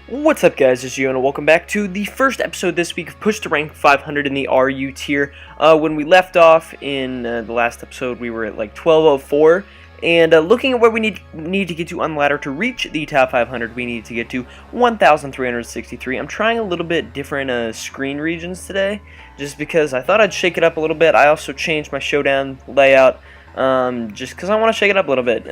What's up, guys? It's Gio, and welcome back to the first episode this week of Push to Rank 500 in the RU tier. When we left off in the last episode, we were at like 1204, and looking at where we need to get to on the ladder to reach the top 500, we need to get to 1,363. I'm trying a little bit different screen regions today, just because I thought I'd shake it up a little bit. I also changed my showdown layout, just because I want to shake it up a little bit.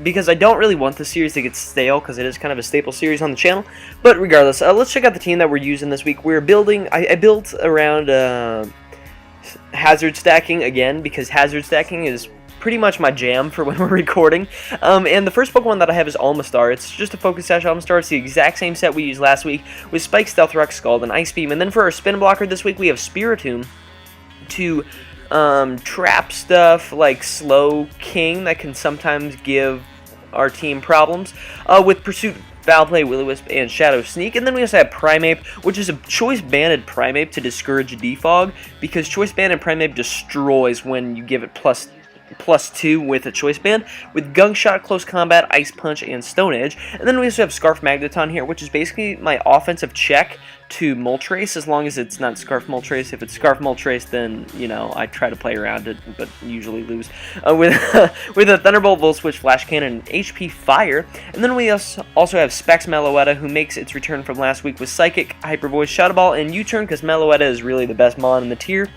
Because I don't really want the series to get stale, because it is kind of a staple series on the channel. But regardless, let's check out the team that we're using this week. We're building. I built around hazard stacking again, because hazard stacking is pretty much my jam for when we're recording. And the first Pokemon that I have is Almastar. It's just a Focus Sash Almastar. It's the exact same set we used last week with Spike, Stealth Rock, Scald, and Ice Beam. And then for our Spin Blocker this week, we have Spiritomb to trap stuff like Slow King that can sometimes give our team problems, with Pursuit, Foul Play, Will-O-Wisp, and Shadow Sneak. And then we also have Primeape, which is a Choice Banded Primeape to discourage Defog, because Choice Banded Primeape destroys when you give it +2 with a Choice Band, with Gunk Shot, Close Combat, Ice Punch, and Stone Edge. And then we also have Scarf Magneton here, which is basically my offensive check to Moltres, as long as it's not Scarf Moltres. If it's Scarf Moltres, then, you know, I try to play around it, but usually lose. With a Thunderbolt, Volt Switch, Flash Cannon, and HP Fire. And then we also have Specs Meloetta, who makes its return from last week with Psychic, Hyper Voice, Shadow Ball, and U-Turn, because Meloetta is really the best mon in the tier.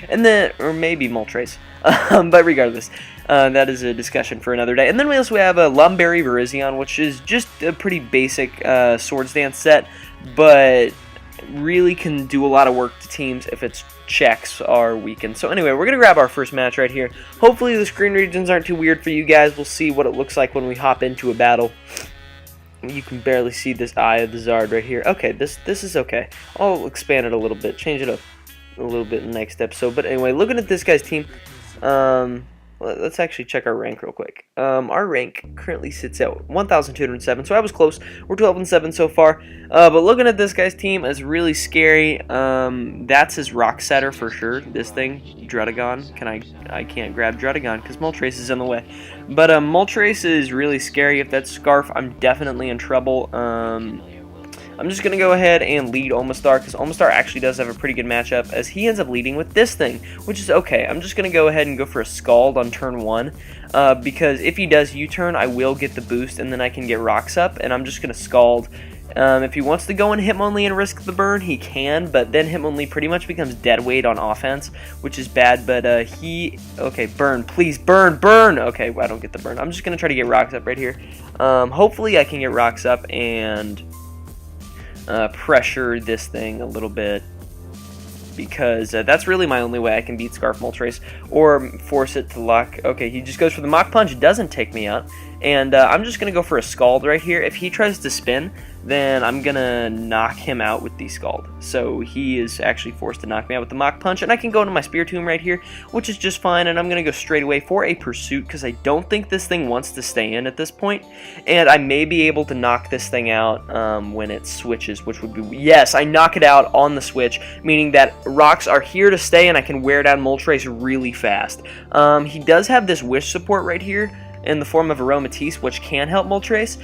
And then, or maybe Moltres. But regardless, that is a discussion for another day. And then we also have a Lumberry Virizion, which is just a pretty basic Swords Dance set, but really can do a lot of work to teams if its checks are weakened. So anyway, we're going to grab our first match right here. Hopefully the screen regions aren't too weird for you guys. We'll see what it looks like when we hop into a battle. You can barely see this Eye of the Zard right here. Okay, this is okay. I'll expand it a little bit, change it up a little bit in the next episode. But anyway, looking at this guy's team, let's actually check our rank real quick. Our rank currently sits at 1,207, so I was close. We're 12-7 so far. But looking at this guy's team is really scary. That's his Rock Setter for sure. This thing, Druddigon. I can't grab Druddigon because Moltres is in the way. But Moltres is really scary. If that's Scarf, I'm definitely in trouble. I'm just going to go ahead and lead Almastar, because Almastar actually does have a pretty good matchup, as he ends up leading with this thing, which is okay. I'm just going to go ahead and go for a Scald on turn 1, because if he does U-turn, I will get the boost, and then I can get Rocks up, and I'm just going to Scald. If he wants to go in Hitmonlee and risk the burn, he can, but then Hitmonlee pretty much becomes dead weight on offense, which is bad, but okay, burn, please, burn! Okay, I don't get the burn. I'm just going to try to get Rocks up right here. Hopefully I can get Rocks up and pressure this thing a little bit, because that's really my only way I can beat Scarf Moltres, or force it to lock. Okay, he just goes for the Mach Punch, doesn't take me out, and I'm just going to go for a Scald right here. If he tries to spin, then I'm going to knock him out with the Scald. So he is actually forced to knock me out with the Mach Punch, and I can go into my Spiritomb right here, which is just fine, and I'm going to go straight away for a Pursuit, because I don't think this thing wants to stay in at this point, and I may be able to knock this thing out when it switches, which would be, yes, I knock it out on the switch, meaning that Rocks are here to stay, and I can wear down Moltres really fast. He does have this Wish support right here, in the form of Aromatisse, which can help Moltres,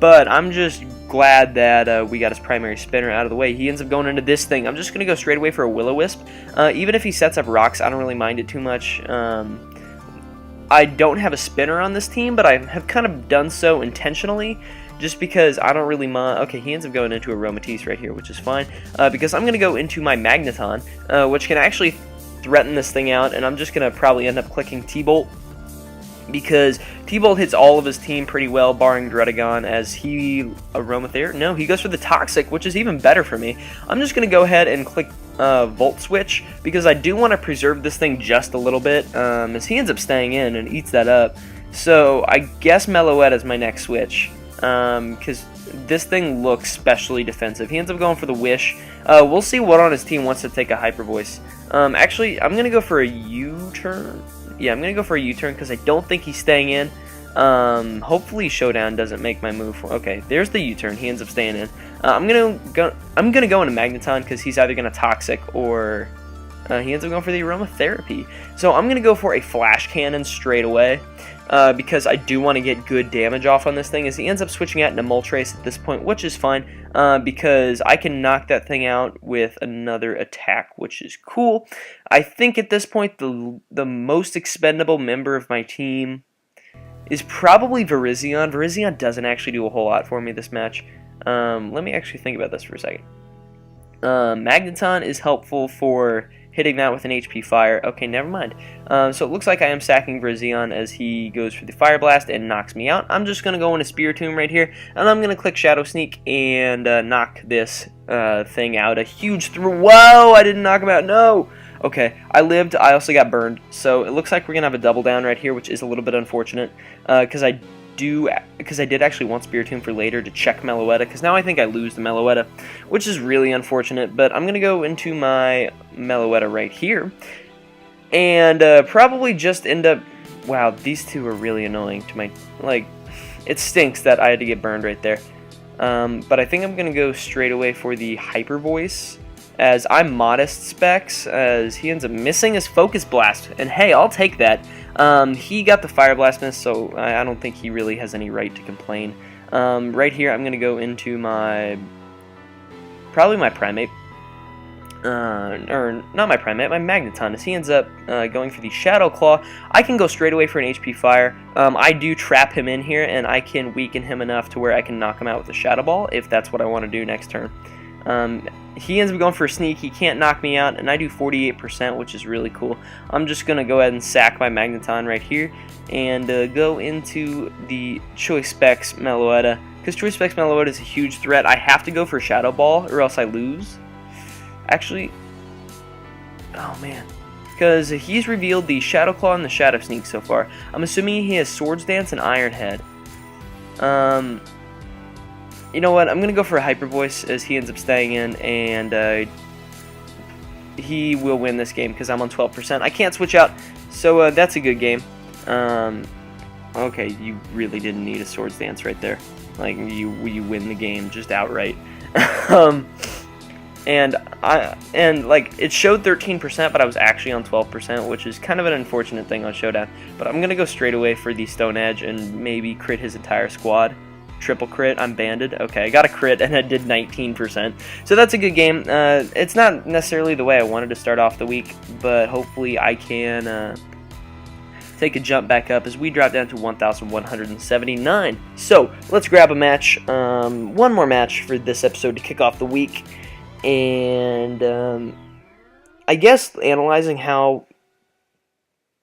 but I'm just glad that we got his primary spinner out of the way. He ends up going into this thing. I'm just going to go straight away for a Will-O-Wisp. Even if he sets up Rocks, I don't really mind it too much. I don't have a spinner on this team, but I have kind of done so intentionally, just because I don't really mind. Okay, he ends up going into Aromatisse right here, which is fine, because I'm going to go into my Magneton, which can actually threaten this thing out, and I'm just going to probably end up clicking T-Bolt, because T-Bolt hits all of his team pretty well, barring Druddigon, as he Aromatherapy. No, he goes for the Toxic, which is even better for me. I'm just going to go ahead and click Volt Switch, because I do want to preserve this thing just a little bit, as he ends up staying in and eats that up. So I guess Meloetta is my next switch, because this thing looks specially defensive. He ends up going for the Wish. We'll see what on his team wants to take a Hyper Voice. Actually, I'm going to go for a U-turn. Yeah, I'm going to go for a U-turn, because I don't think he's staying in. Hopefully Showdown doesn't make my move. Okay, there's the U-turn. He ends up staying in. I'm gonna go into Magneton, because he's either going to Toxic or he ends up going for the Aromatherapy. So I'm going to go for a Flash Cannon straight away. because I do want to get good damage off on this thing, as he ends up switching out into Moltres at this point, which is fine, because I can knock that thing out with another attack, which is cool. I think at this point the most expendable member of my team is probably Virizion. Virizion doesn't actually do a whole lot for me this match. Let me actually think about this for a second. Magneton is helpful for hitting that with an HP Fire. Okay, never mind. So it looks like I am sacking Virizion as he goes for the Fire Blast and knocks me out. I'm just going to go into Spiritomb right here, and I'm going to click Shadow Sneak and knock this thing out. A huge Whoa! I didn't knock him out. No! Okay, I lived. I also got burned. So it looks like we're going to have a double down right here, which is a little bit unfortunate, because I did actually want Spiritomb for later to check Meloetta, because now I think I lose the Meloetta, which is really unfortunate, but I'm going to go into my Meloetta right here, and probably just end up, wow, these two are really annoying to my, like, it stinks that I had to get burned right there, but I think I'm going to go straight away for the Hyper Voice, as I'm modest specs, as he ends up missing his Focus Blast, and hey, I'll take that. He got the Fire Blast miss, so I don't think he really has any right to complain. Right here, I'm going to go into probably my Primate, or not my Primate, my Magneton, as he ends up going for the Shadow Claw. I can go straight away for an HP Fire. I do trap him in here, and I can weaken him enough to where I can knock him out with a Shadow Ball, if that's what I want to do next turn. He ends up going for a Sneak. He can't knock me out, and I do 48%, which is really cool. I'm just going to go ahead and sack my Magneton right here and go into the Choice Specs Meloetta, because Choice Specs Meloetta is a huge threat. I have to go for Shadow Ball or else I lose. Actually, oh man, because he's revealed the Shadow Claw and the Shadow Sneak so far. I'm assuming he has Swords Dance and Iron Head. You know what, I'm going to go for a Hyper Voice as he ends up staying in, and he will win this game because I'm on 12%. I can't switch out, so that's a good game. Okay, you really didn't need a Swords Dance right there. Like, you win the game just outright. And like, it showed 13%, but I was actually on 12%, which is kind of an unfortunate thing on Showdown. But I'm going to go straight away for the Stone Edge and maybe crit his entire squad. Triple crit, I'm banded. Okay, I got a crit and I did 19%. So that's a good game. It's not necessarily the way I wanted to start off the week, but hopefully I can take a jump back up as we drop down to 1,179. So let's grab a match, one more match for this episode to kick off the week. And I guess analyzing how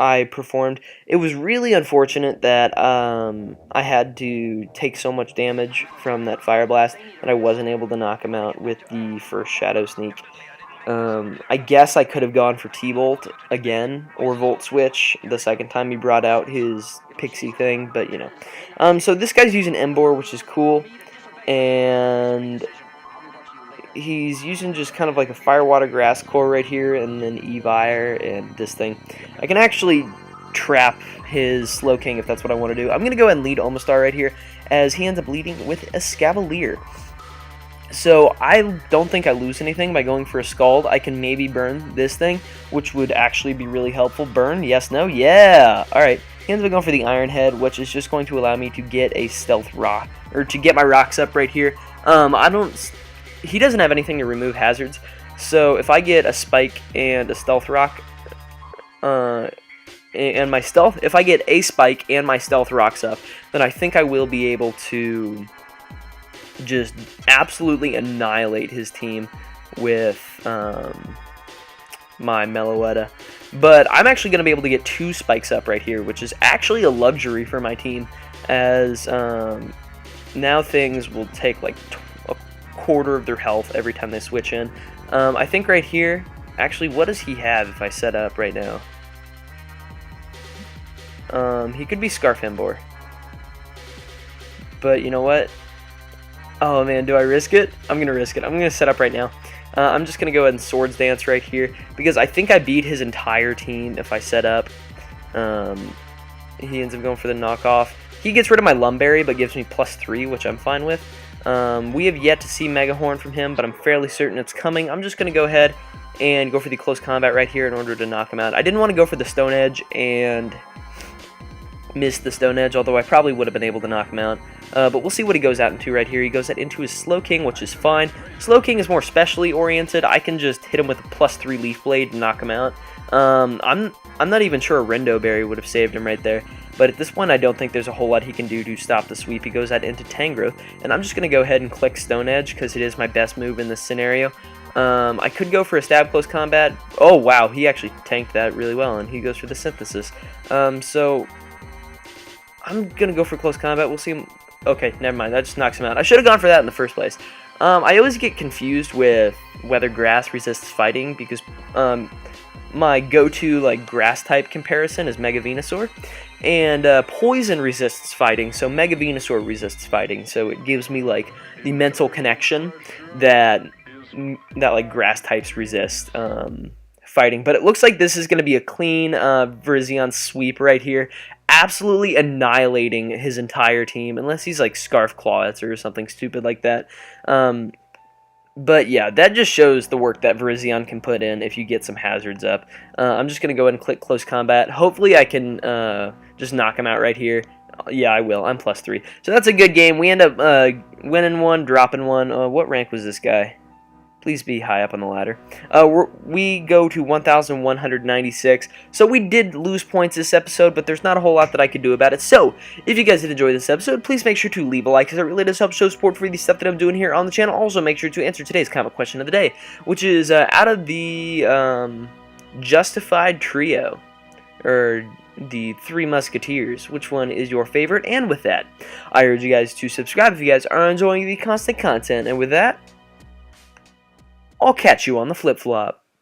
I performed, it was really unfortunate that I had to take so much damage from that Fire Blast that I wasn't able to knock him out with the first Shadow Sneak. I guess I could have gone for T-Volt again, or Volt Switch the second time he brought out his Pixie thing, but you know. So this guy's using Emboar, which is cool, and he's using just kind of like a Fire Water Grass Core right here, and then Evire and this thing. I can actually trap his Slowking if that's what I want to do. I'm going to go ahead and lead Omastar right here, as he ends up leading with a Scavalier. So I don't think I lose anything by going for a Scald. I can maybe burn this thing, which would actually be really helpful. Burn? Yes, no? Yeah! Alright. He ends up going for the Iron Head, which is just going to allow me to get a Stealth Rock, or to get my rocks up right here. He doesn't have anything to remove hazards, so if I get a Spike and a Stealth Rock, and my Stealth, if I get a Spike and my Stealth Rocks up, then I think I will be able to just absolutely annihilate his team with my Meloetta. But I'm actually going to be able to get 2 Spikes up right here, which is actually a luxury for my team, as now things will take like a quarter of their health every time they switch in. I think right here, actually, what does he have if I set up right now? He could be Scarf Emboar. But you know what? Oh man, do I risk it? I'm going to risk it. I'm going to set up right now. I'm just going to go ahead and Swords Dance right here, because I think I beat his entire team if I set up. He ends up going for the knockoff. He gets rid of my Lumberry, but gives me +3, which I'm fine with. We have yet to see Mega Horn from him, but I'm fairly certain it's coming. I'm just going to go ahead and go for the close combat right here in order to knock him out. I didn't want to go for the Stone Edge, and missed the Stone Edge, although I probably would have been able to knock him out. But we'll see what he goes out into right here. He goes out into his Slowking, which is fine. Slowking is more specially oriented. I can just hit him with a +3 Leaf Blade and knock him out. I'm not even sure a Rendo Berry would have saved him right there. But at this point, I don't think there's a whole lot he can do to stop the sweep. He goes out into Tangrowth, and I'm just going to go ahead and click Stone Edge because it is my best move in this scenario. I could go for a stab close combat. Oh, wow, he actually tanked that really well, and he goes for the Synthesis. So I'm going to go for close combat. We'll see him. Okay, never mind. That just knocks him out. I should have gone for that in the first place. I always get confused with whether grass resists fighting because my go-to like grass type comparison is Mega Venusaur, and poison resists fighting, so Mega Venusaur resists fighting. So it gives me like the mental connection that like grass types resist fighting. But it looks like this is going to be a clean Virizion sweep right here, absolutely annihilating his entire team, unless he's like Scarf Clawets or something stupid like that. But yeah, that just shows the work that Virizion can put in if you get some hazards up. I'm just going to go ahead and click Close Combat. Hopefully I can just knock him out right here. Yeah, I will. I'm +3. So that's a good game. We end up winning one, dropping one. What rank was this guy? Please be high up on the ladder. We go to 1,196. So we did lose points this episode, but there's not a whole lot that I could do about it. So if you guys did enjoy this episode, please make sure to leave a like, because it really does help show support for the stuff that I'm doing here on the channel. Also, make sure to answer today's comment question of the day, which is out of the Justified Trio, or the Three Musketeers, which one is your favorite? And with that, I urge you guys to subscribe if you guys are enjoying the constant content. And with that, I'll catch you on the flip-flop.